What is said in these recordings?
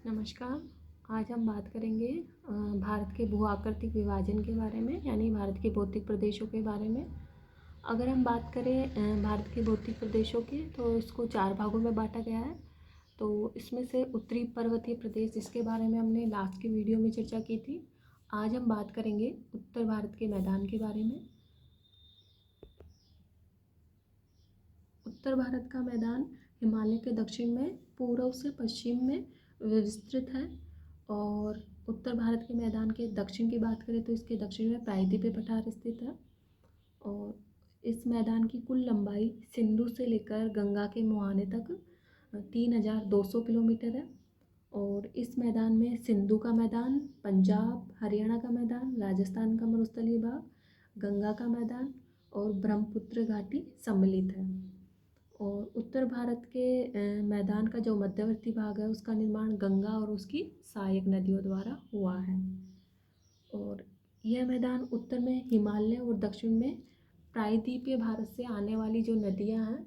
नमस्कार। आज हम बात करेंगे भारत के भू आकृतिक विभाजन के बारे में, यानी भारत के भौतिक प्रदेशों के बारे में। अगर हम बात करें भारत के भौतिक प्रदेशों की, तो इसको 4 भागों में बांटा गया है। तो इसमें से उत्तरी पर्वतीय प्रदेश, जिसके बारे में हमने लास्ट की वीडियो में चर्चा की थी। आज हम बात करेंगे उत्तर भारत के मैदान के बारे में। उत्तर भारत का मैदान हिमालय के दक्षिण में पूर्व से पश्चिम में विस्तृत है। और उत्तर भारत के मैदान के दक्षिण की बात करें तो इसके दक्षिण में प्रायद्वीपीय पठार स्थित है। और इस मैदान की कुल लंबाई सिंधु से लेकर गंगा के मुहाने तक 3200 किलोमीटर है। और इस मैदान में सिंधु का मैदान, पंजाब हरियाणा का मैदान, राजस्थान का मरुस्थलीय भाग, गंगा का मैदान और ब्रह्मपुत्र घाटी सम्मिलित है। और उत्तर भारत के मैदान का जो मध्यवर्ती भाग है, उसका निर्माण गंगा और उसकी सहायक नदियों द्वारा हुआ है। और यह मैदान उत्तर में हिमालय और दक्षिण में प्रायद्वीपीय भारत से आने वाली जो नदियां हैं,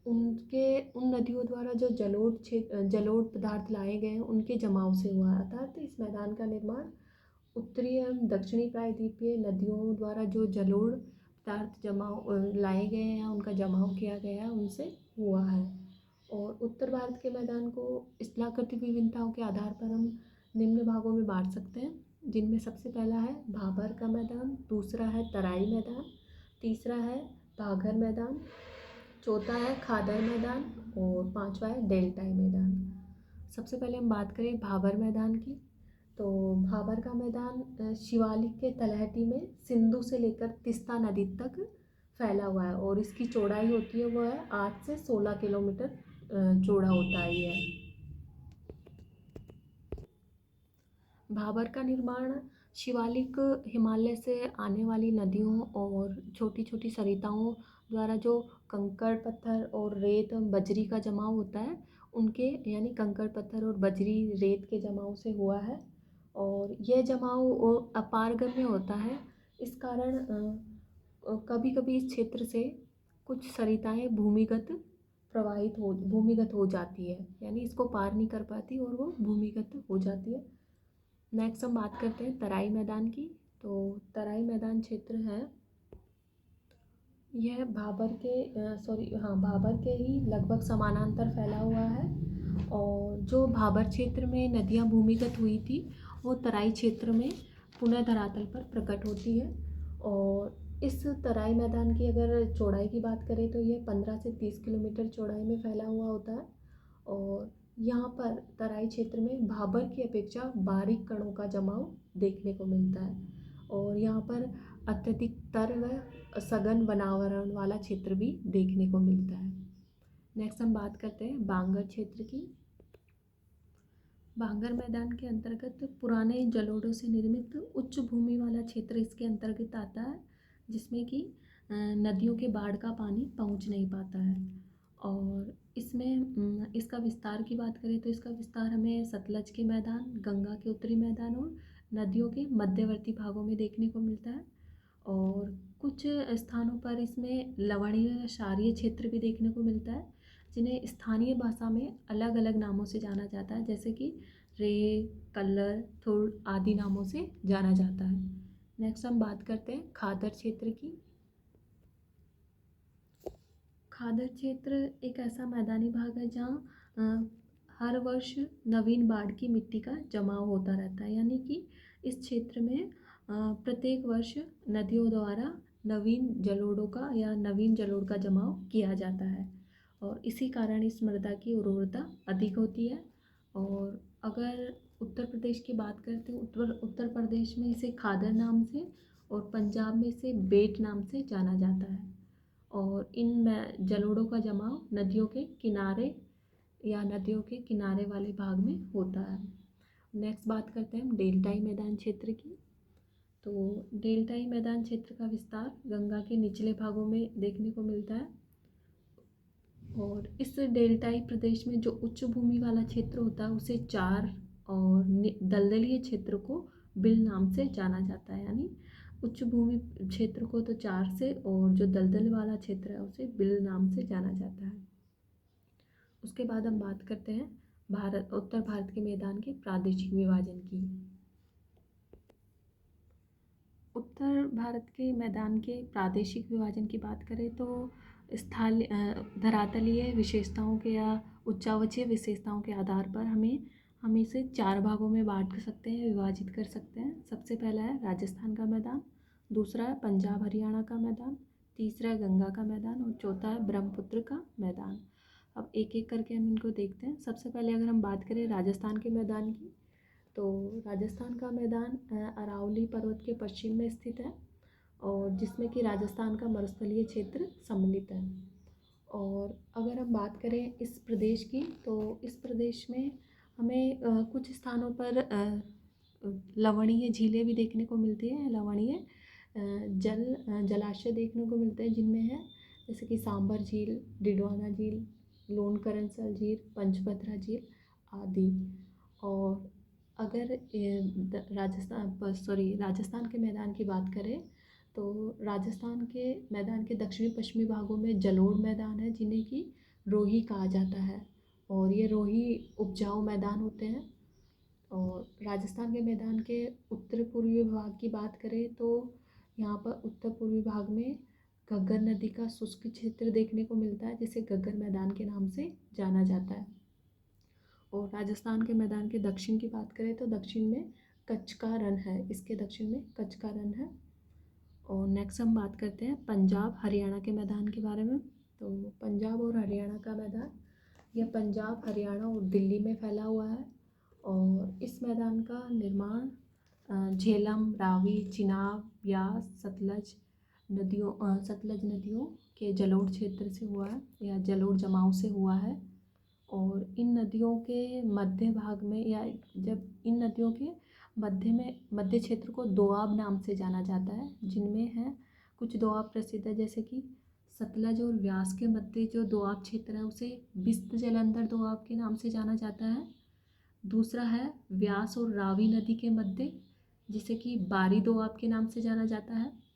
उन नदियों द्वारा जो जलोढ़ पदार्थ लाए गए हैं, उनके जमाव से हुआ है। अर्थात इस मैदान का निर्माण उत्तरी एवं दक्षिणी प्रायद्वीपीय नदियों द्वारा जो जलोढ़ पदार्थ लाए गए हैं, उनका जमाव किया गया है, उनसे हुआ है। और उत्तर भारत के मैदान को स्थलाकृतिक विभिन्नताओं के आधार पर हम निम्न भागों में बांट सकते हैं, जिनमें सबसे पहला है भाबर का मैदान, दूसरा है तराई मैदान, तीसरा है भागर मैदान, चौथा है खादर मैदान और पांचवा है डेल्टाई मैदान। सबसे पहले हम बात करें भाबर मैदान की, तो भाबर का मैदान शिवालिक के तलहटी में सिंधु से लेकर तीस्ता नदी तक फैला हुआ है। और इसकी चौड़ाई होती है वो है 8 से 16 किलोमीटर चौड़ा होता है ये। भाबर का निर्माण शिवालिक हिमालय से आने वाली नदियों और छोटी छोटी सरिताओं द्वारा जो कंकड़ पत्थर और रेत बजरी का जमाव होता है, उनके यानी कंकड़ पत्थर और बजरी रेत के जमाव से हुआ है। और यह जमाव अपारगम्य होता है। इस कारण कभी कभी इस क्षेत्र से कुछ सरिताएं भूमिगत हो जाती है, यानी इसको पार नहीं कर पाती और वो भूमिगत हो जाती है। नेक्स्ट हम बात करते हैं तराई मैदान की। तो तराई मैदान क्षेत्र है, यह भाबर के ही लगभग समानांतर फैला हुआ है। और जो भाबर क्षेत्र में नदियां भूमिगत हुई थी, वो तराई क्षेत्र में पुनः धरातल पर प्रकट होती है। और इस तराई मैदान की अगर चौड़ाई की बात करें तो यह 15 से 30 किलोमीटर चौड़ाई में फैला हुआ होता है। और यहाँ पर तराई क्षेत्र में भाबर की अपेक्षा बारीक कणों का जमाव देखने को मिलता है। और यहाँ पर अत्यधिक तर व सघन वनावरण वाला क्षेत्र भी देखने को मिलता है। नेक्स्ट हम बात करते हैं बांगर क्षेत्र की। बांगर मैदान के अंतर्गत पुराने जलोढ़ों से निर्मित उच्च भूमि वाला क्षेत्र इसके अंतर्गत आता है, जिसमें कि नदियों के बाढ़ का पानी पहुंच नहीं पाता है। और इसमें इसका विस्तार की बात करें तो इसका विस्तार हमें सतलज के मैदान, गंगा के उत्तरी मैदान और नदियों के मध्यवर्ती भागों में देखने को मिलता है। और कुछ स्थानों पर इसमें लवणीय या क्षारीय क्षेत्र भी देखने को मिलता है, जिन्हें स्थानीय भाषा में अलग अलग नामों से जाना जाता है, जैसे कि रे, कल्लर, थुर आदि नामों से जाना जाता है। नेक्स्ट हम बात करते हैं खादर क्षेत्र की। खादर क्षेत्र एक ऐसा मैदानी भाग है जहाँ हर वर्ष नवीन बाढ़ की मिट्टी का जमाव होता रहता है, यानी कि इस क्षेत्र में प्रत्येक वर्ष नदियों द्वारा नवीन जलोढ़ का जमाव किया जाता है। और इसी कारण इस मृदा की उर्वरता अधिक होती है। और अगर उत्तर प्रदेश की बात करते हैं, उत्तर प्रदेश में इसे खादर नाम से और पंजाब में इसे बेट नाम से जाना जाता है। और इन जलोढ़ों का जमाव नदियों के किनारे वाले भाग में होता है। नेक्स्ट बात करते हैं हम डेल्टाई मैदान क्षेत्र की। तो डेल्टाई मैदान क्षेत्र का विस्तार गंगा के निचले भागों में देखने को मिलता है। और इस डेल्टाई प्रदेश में जो उच्च भूमि वाला क्षेत्र होता है उसे चार और दलदलीय क्षेत्र को बिल नाम से जाना जाता है, यानी उच्च भूमि क्षेत्र को तो चार से और जो दलदल वाला क्षेत्र है उसे बिल नाम से जाना जाता है। उसके बाद हम बात करते हैं उत्तर भारत के मैदान के प्रादेशिक विभाजन की। उत्तर भारत के मैदान के प्रादेशिक विभाजन की बात करें तो स्थलीय धरातलीय विशेषताओं के या उच्चावचीय विशेषताओं के आधार पर हम इसे 4 भागों में बांट सकते हैं, विभाजित कर सकते हैं। सबसे पहला है राजस्थान का मैदान, दूसरा है पंजाब हरियाणा का मैदान, तीसरा है गंगा का मैदान और चौथा है ब्रह्मपुत्र का मैदान। अब एक एक करके हम इनको देखते हैं। सबसे पहले अगर हम बात करें राजस्थान के मैदान की, तो राजस्थान का मैदान अरावली पर्वत के पश्चिम में स्थित है और जिसमें कि राजस्थान का मरुस्थलीय क्षेत्र सम्मिलित है। और अगर हम बात करें इस प्रदेश की, तो इस प्रदेश में हमें कुछ स्थानों पर लवणीय झीलें भी देखने को मिलती है। लवणीय जलाशय देखने को मिलते हैं, जिनमें है जैसे कि सांबर झील, डिडवाना झील, लोनकरनसल झील, पंचभद्रा झील आदि। और अगर राजस्थान के मैदान की बात करें, तो राजस्थान के मैदान के दक्षिणी पश्चिमी भागों में जलोढ़ मैदान है, जिन्हें कि रोही कहा जाता है और ये रोही उपजाऊ मैदान होते हैं। और राजस्थान के मैदान के उत्तर पूर्वी भाग की बात करें, तो यहाँ पर उत्तर पूर्वी भाग में घग्गर नदी का शुष्क क्षेत्र देखने को मिलता है, जिसे घग्गर मैदान के नाम से जाना जाता है। और राजस्थान के मैदान के दक्षिण की बात करें, तो दक्षिण में कच्छ का रण है, इसके दक्षिण में कच्छ का रण है। और नेक्स्ट हम बात करते हैं पंजाब हरियाणा के मैदान के बारे में। तो पंजाब और हरियाणा का मैदान, यह पंजाब, हरियाणा और दिल्ली में फैला हुआ है। और इस मैदान का निर्माण झेलम, रावी, चिनाब, ब्यास, सतलज नदियों के जलोढ़ क्षेत्र से हुआ है या जलोढ़ जमाव से हुआ है। और इन नदियों के मध्य भाग में या जब इन नदियों के मध्य क्षेत्र को दोआब नाम से जाना जाता है, जिनमें है कुछ दोआब प्रसिद्ध है, जैसे कि सतलज और व्यास के मध्य जो दोआब क्षेत्र है उसे बिस्त जलंधर दोआब के नाम से जाना जाता है। दूसरा है व्यास और रावी नदी के मध्य, जिसे कि बारी दोआब के नाम से जाना जाता है।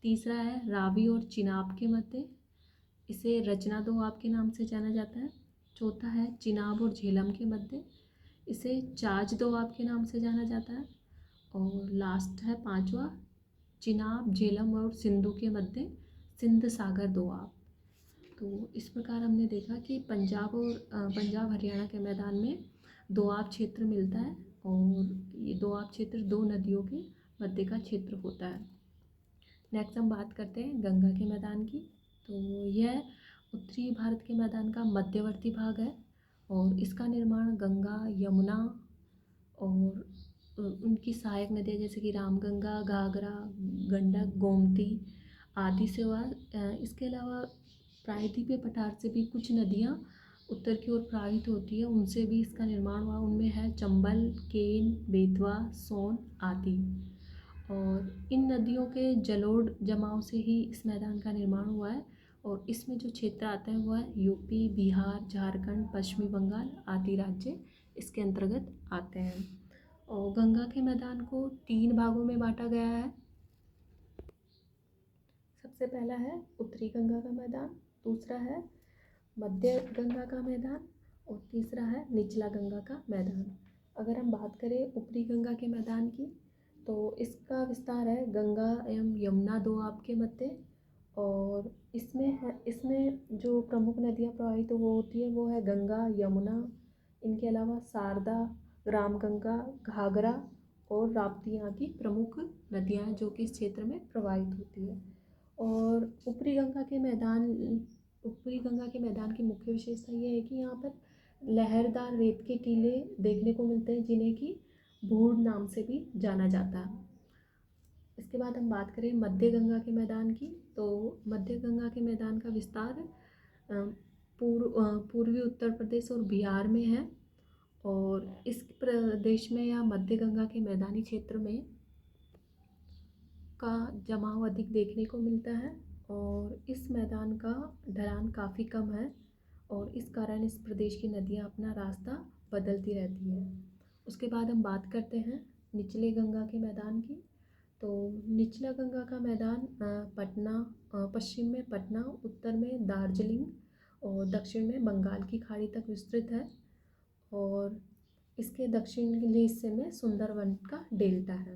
तीसरा है रावी और चिनाब के मध्य, इसे रचना दोआब के नाम से जाना जाता है। चौथा है चिनाब और झेलम के मध्य, इसे चाज दोआब के नाम से जाना जाता है। और लास्ट है पांचवा, चिनाब, झेलम और सिंधु के मध्य सिंध सागर दोआब। तो इस प्रकार हमने देखा कि पंजाब हरियाणा के मैदान में दोआब क्षेत्र मिलता है और ये दोआब क्षेत्र 2 नदियों के मध्य का क्षेत्र होता है। नेक्स्ट हम बात करते हैं गंगा के मैदान की। तो यह उत्तरी भारत के मैदान का मध्यवर्ती भाग है और इसका निर्माण गंगा, यमुना और उनकी सहायक नदियाँ जैसे कि रामगंगा, घाघरा, गंडक, गोमती आदि से हुआ। इसके अलावा प्रायद्वीपीय पठार से भी कुछ नदियाँ उत्तर की ओर प्रवाहित होती है, उनसे भी इसका निर्माण हुआ। उनमें है चंबल, केन, बेतवा, सोन आदि। और इन नदियों के जलोढ़ जमाव से ही इस मैदान का निर्माण हुआ है। और इसमें जो क्षेत्र आता है वह है यूपी, बिहार, झारखंड, पश्चिमी बंगाल आदि राज्य इसके अंतर्गत आते हैं। और गंगा के मैदान को 3 भागों में बांटा गया है। सबसे पहला है उत्तरी गंगा का मैदान, दूसरा है मध्य गंगा का मैदान और तीसरा है निचला गंगा का मैदान। अगर हम बात करें ऊपरी गंगा के मैदान की, तो इसका विस्तार है गंगा एवं यमुना दोआब के मध्य। और इसमें जो प्रमुख नदियाँ प्रवाहित वो होती है वो है गंगा, यमुना, इनके अलावा शारदा, रामगंगा, घाघरा और राप्ती यहाँ की प्रमुख नदियाँ हैं जो कि इस क्षेत्र में प्रवाहित होती है। और ऊपरी गंगा के मैदान की मुख्य विशेषता ये है कि यहाँ पर लहरदार रेत के टीले देखने को मिलते हैं, जिन्हें कि भूड़ नाम से भी जाना जाता है। इसके बाद हम बात करें मध्य गंगा के मैदान की, तो मध्य गंगा के मैदान का विस्तार पूर्वी उत्तर प्रदेश और बिहार में है। और इस प्रदेश में या मध्य गंगा के मैदानी क्षेत्र में का जमाव अधिक देखने को मिलता है और इस मैदान का ढलान काफ़ी कम है और इस कारण इस प्रदेश की नदियाँ अपना रास्ता बदलती रहती हैं। उसके बाद हम बात करते हैं निचले गंगा के मैदान की। तो निचला गंगा का मैदान पश्चिम में पटना, उत्तर में दार्जिलिंग और दक्षिण में बंगाल की खाड़ी तक विस्तृत है। और इसके दक्षिणी हिस्से में सुंदरवन का डेल्टा है।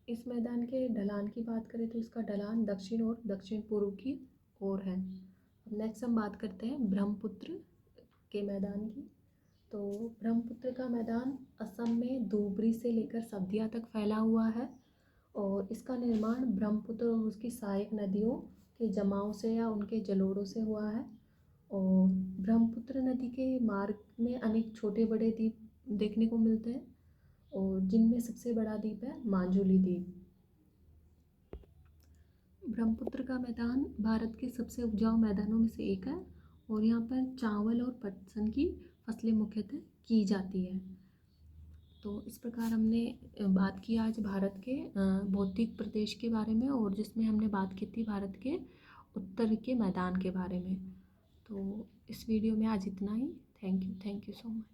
इस मैदान के ढलान की बात करें तो इसका ढलान दक्षिण और दक्षिण पूर्व की ओर है। अब नेक्स्ट हम बात करते हैं ब्रह्मपुत्र के मैदान की। तो ब्रह्मपुत्र का मैदान असम में धूबरी से लेकर सदिया तक फैला हुआ है और इसका निर्माण ब्रह्मपुत्र और उसकी सहायक नदियों के जमाव से या उनके जलोढ़ों से हुआ है। और ब्रह्मपुत्र नदी के मार्ग में अनेक छोटे बड़े द्वीप देखने को मिलते हैं और जिनमें सबसे बड़ा द्वीप है माजुली द्वीप। ब्रह्मपुत्र का मैदान भारत के सबसे उपजाऊ मैदानों में से एक है और यहाँ पर चावल और पटसन की फसलें मुख्यतः की जाती है। तो इस प्रकार हमने बात की आज भारत के भौतिक प्रदेश के बारे में और जिसमें हमने बात की थी भारत के उत्तर के मैदान के बारे में। तो इस वीडियो में आज इतना ही। Thank you so much.